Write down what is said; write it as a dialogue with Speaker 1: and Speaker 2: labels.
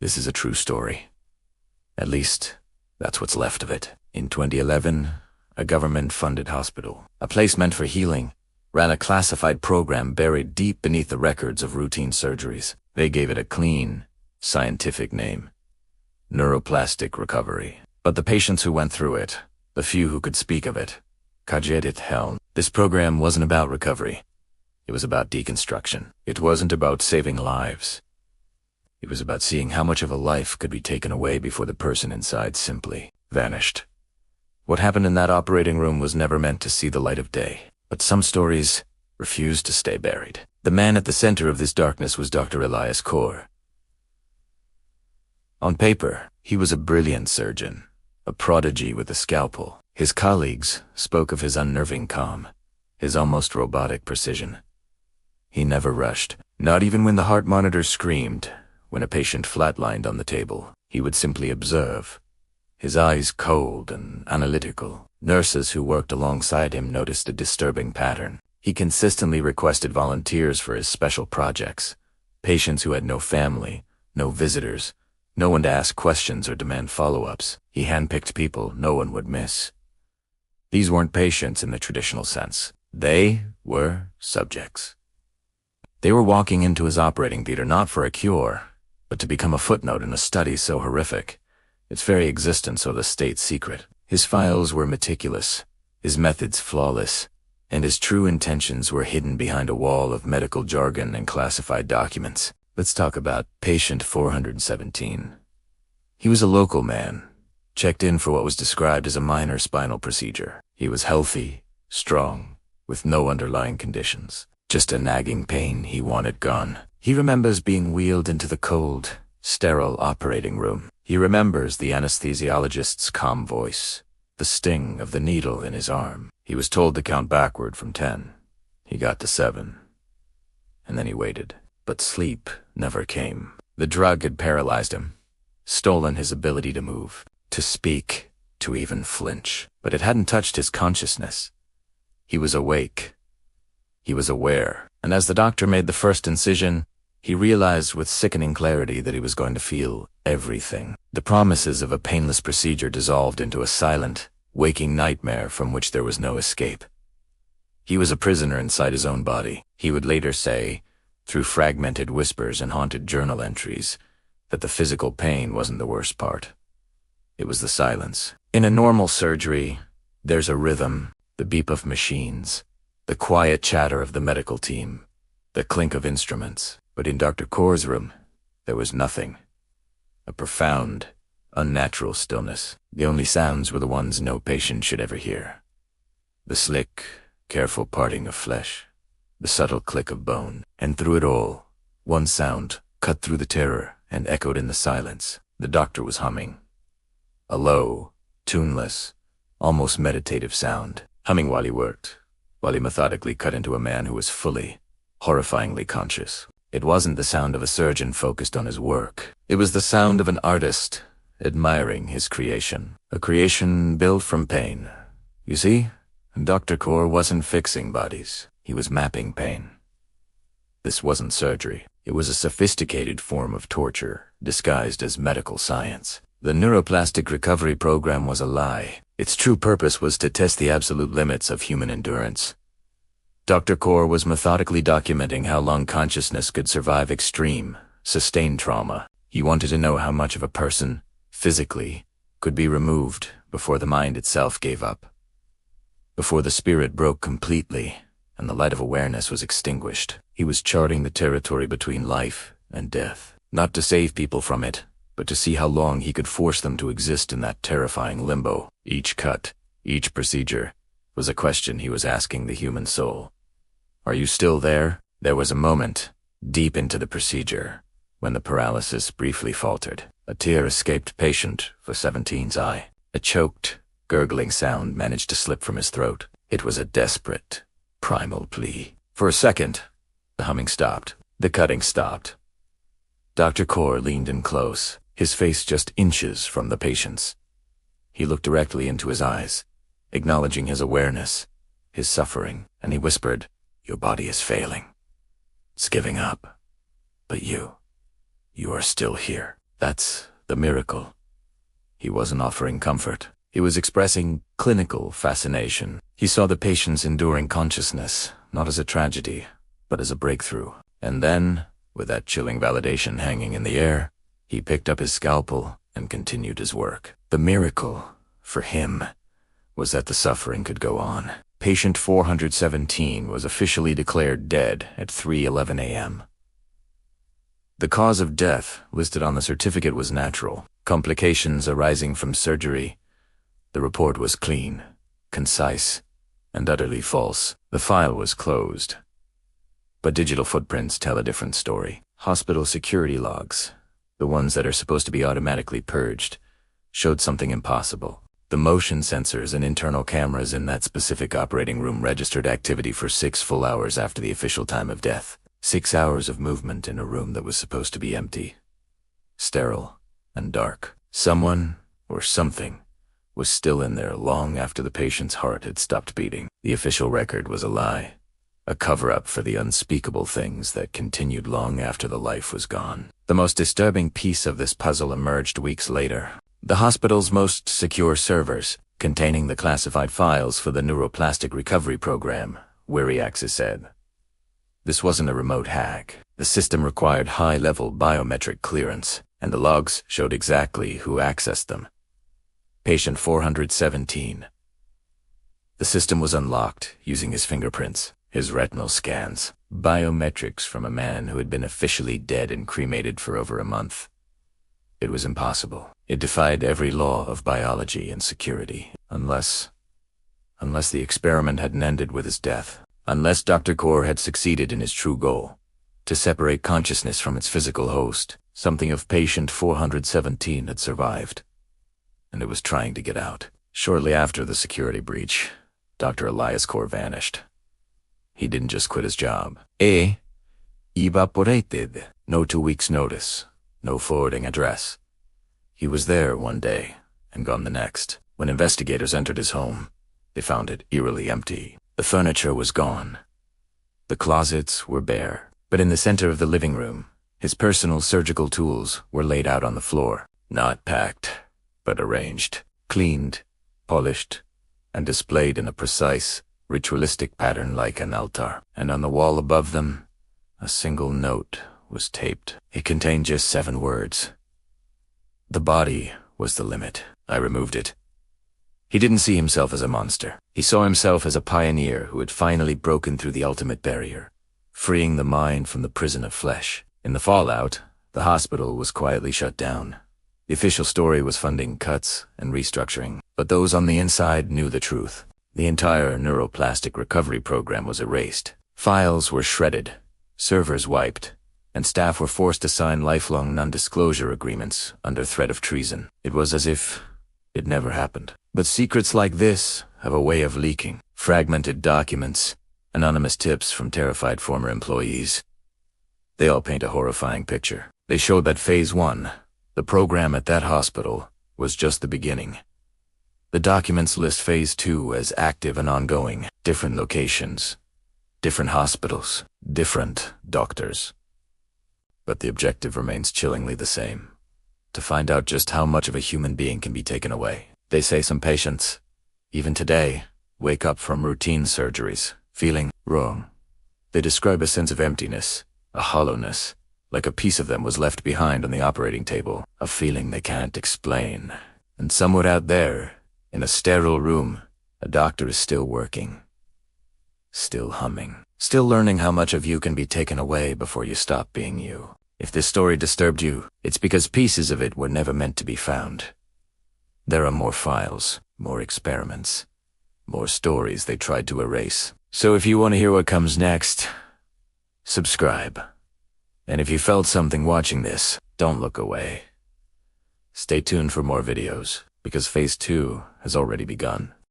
Speaker 1: This is a true story. At least, that's what's left of it. In 2011, a government-funded hospital, a place meant for healing, ran a classified program buried deep beneath the records of routine surgeries. They gave it a clean, scientific name: neuroplastic recovery. But the patients who went through it, the few who could speak of it, kajedet hell. This program wasn't about recovery. It was about deconstruction. It wasn't about saving lives. It was about seeing how much of a life could be taken away before the person inside simply vanished. What happened in that operating room was never meant to see the light of day, but some stories refused to stay buried. The man at the center of this darkness was Dr. Elias Korr. On paper, he was a brilliant surgeon, a prodigy with a scalpel. His colleagues spoke of his unnerving calm, his almost robotic precision. He never rushed, not even when the heart monitor screamed. When a patient flatlined on the table, he would simply observe, his eyes cold and analytical. Nurses who worked alongside him noticed a disturbing pattern. He consistently requested volunteers for his special projects, patients who had no family, no visitors, no one to ask questions or demand follow-ups. He handpicked people no one would miss. These weren't patients in the traditional sense. They were subjects. They were walking into his operating theater not for a cure, but to become a footnote in a study so horrific, its very existence was a state secret. His files were meticulous, his methods flawless, and his true intentions were hidden behind a wall of medical jargon and classified documents. Let's talk about patient 417. He was a local man, checked in for what was described as a minor spinal procedure. He was healthy, strong, with no underlying conditions. Just a nagging pain he wanted gone. He remembers being wheeled into the cold, sterile operating room. He remembers the anesthesiologist's calm voice, the sting of the needle in his arm. He was told to count backward from 10. He got to 7. And then he waited. But sleep never came. The drug had paralyzed him, stolen his ability to move, to speak, to even flinch. But it hadn't touched his consciousness. He was awake. He was aware. And as the doctor made the first incision, he realized with sickening clarity that he was going to feel everything. The promises of a painless procedure dissolved into a silent, waking nightmare from which there was no escape. He was a prisoner inside his own body. He would later say, through fragmented whispers and haunted journal entries, that the physical pain wasn't the worst part. It was the silence. In a normal surgery, there's a rhythm, the beep of machines, the quiet chatter of the medical team, the clink of instruments. But in Dr. Korr's room, there was nothing. A profound, unnatural stillness. The only sounds were the ones no patient should ever hear. The slick, careful parting of flesh, the subtle click of bone. And through it all, one sound cut through the terror and echoed in the silence. The doctor was humming. A low, tuneless, almost meditative sound, humming while he worked, while he methodically cut into a man who was fully, horrifyingly conscious. It wasn't the sound of a surgeon focused on his work. It was the sound of an artist admiring his creation, a creation built from pain. You see, Dr. Korr wasn't fixing bodies. He was mapping pain. This wasn't surgery. It was a sophisticated form of torture, disguised as medical science. The neuroplastic recovery program was a lie. Its true purpose was to test the absolute limits of human endurance. Dr. Korr was methodically documenting how long consciousness could survive extreme, sustained trauma. He wanted to know how much of a person, physically, could be removed before the mind itself gave up, before the spirit broke completely and the light of awareness was extinguished. He was charting the territory between life and death, not to save people from it, but to see how long he could force them to exist in that terrifying limbo. Each cut, each procedure, was a question he was asking the human soul. Are you still there? There was a moment, deep into the procedure, when the paralysis briefly faltered. A tear escaped patient for 17's eye. A choked, gurgling sound managed to slip from his throat. It was a desperate, primal plea. For a second, the humming stopped. The cutting stopped. Dr. Korr leaned in close, his face just inches from the patient's. He looked directly into his eyes, acknowledging his awareness, his suffering, and he whispered, "Your body is failing. It's giving up. But you are still here." That's the miracle. He wasn't offering comfort. He was expressing clinical fascination. He saw the patient's enduring consciousness, not as a tragedy, but as a breakthrough. And then, with that chilling validation hanging in the air, he picked up his scalpel and continued his work. The miracle, for him, was that the suffering could go on. Patient 417 was officially declared dead at 3:11 a.m. The cause of death listed on the certificate was natural. Complications arising from surgery. The report was clean, concise, and utterly false. The file was closed. But digital footprints tell a different story. Hospital security logs, the ones that are supposed to be automatically purged, showed something impossible. The motion sensors and internal cameras in that specific operating room registered activity for 6 full hours after the official time of death. 6 hours of movement in a room that was supposed to be empty, sterile, and dark. Someone, or something, was still in there long after the patient's heart had stopped beating. The official record was a lie, a cover-up for the unspeakable things that continued long after the life was gone. The most disturbing piece of this puzzle emerged weeks later. The hospital's most secure servers, containing the classified files for the neuroplastic recovery program, Weary Axis said. This wasn't a remote hack. The system required high-level biometric clearance, and the logs showed exactly who accessed them. Patient 417. The system was unlocked using his fingerprints, his retinal scans, biometrics from a man who had been officially dead and cremated for over a month. It was impossible. It defied every law of biology and security, unless the experiment hadn't ended with his death. Unless Dr. Korr had succeeded in his true goal, to separate consciousness from its physical host. Something of patient 417 had survived, and it was trying to get out. Shortly after the security breach, Dr. Elias Korr vanished. He didn't just quit his job. Evaporated. No 2 weeks' notice, no forwarding address. He was there one day, and gone the next. When investigators entered his home, they found it eerily empty. The furniture was gone. The closets were bare. But in the center of the living room, his personal surgical tools were laid out on the floor, not packed, but arranged, cleaned, polished, and displayed in a precise, ritualistic pattern like an altar. And on the wall above them, a single note was taped. It contained just 7 words. The body was the limit. I removed it. He didn't see himself as a monster. He saw himself as a pioneer who had finally broken through the ultimate barrier, freeing the mind from the prison of flesh. In the fallout, the hospital was quietly shut down. The official story was funding cuts and restructuring, but those on the inside knew the truth. The entire neuroplastic recovery program was erased. Files were shredded, servers wiped, and staff were forced to sign lifelong non-disclosure agreements under threat of treason. It was as if it never happened. But secrets like this have a way of leaking. Fragmented documents, anonymous tips from terrified former employees. They all paint a horrifying picture. They showed that Phase 1, the program at that hospital, was just the beginning. The documents list Phase 2 as active and ongoing. Different locations, different hospitals, different doctors. But the objective remains chillingly the same: to find out just how much of a human being can be taken away. They say some patients, even today, wake up from routine surgeries, feeling wrong. They describe a sense of emptiness, a hollowness, like a piece of them was left behind on the operating table, a feeling they can't explain. And somewhere out there, in a sterile room, a doctor is still working, still humming, still learning how much of you can be taken away before you stop being you. If this story disturbed you, it's because pieces of it were never meant to be found. There are more files, more experiments, more stories they tried to erase. So if you want to hear what comes next, subscribe. And if you felt something watching this, don't look away. Stay tuned for more videos, because Phase 2 has already begun.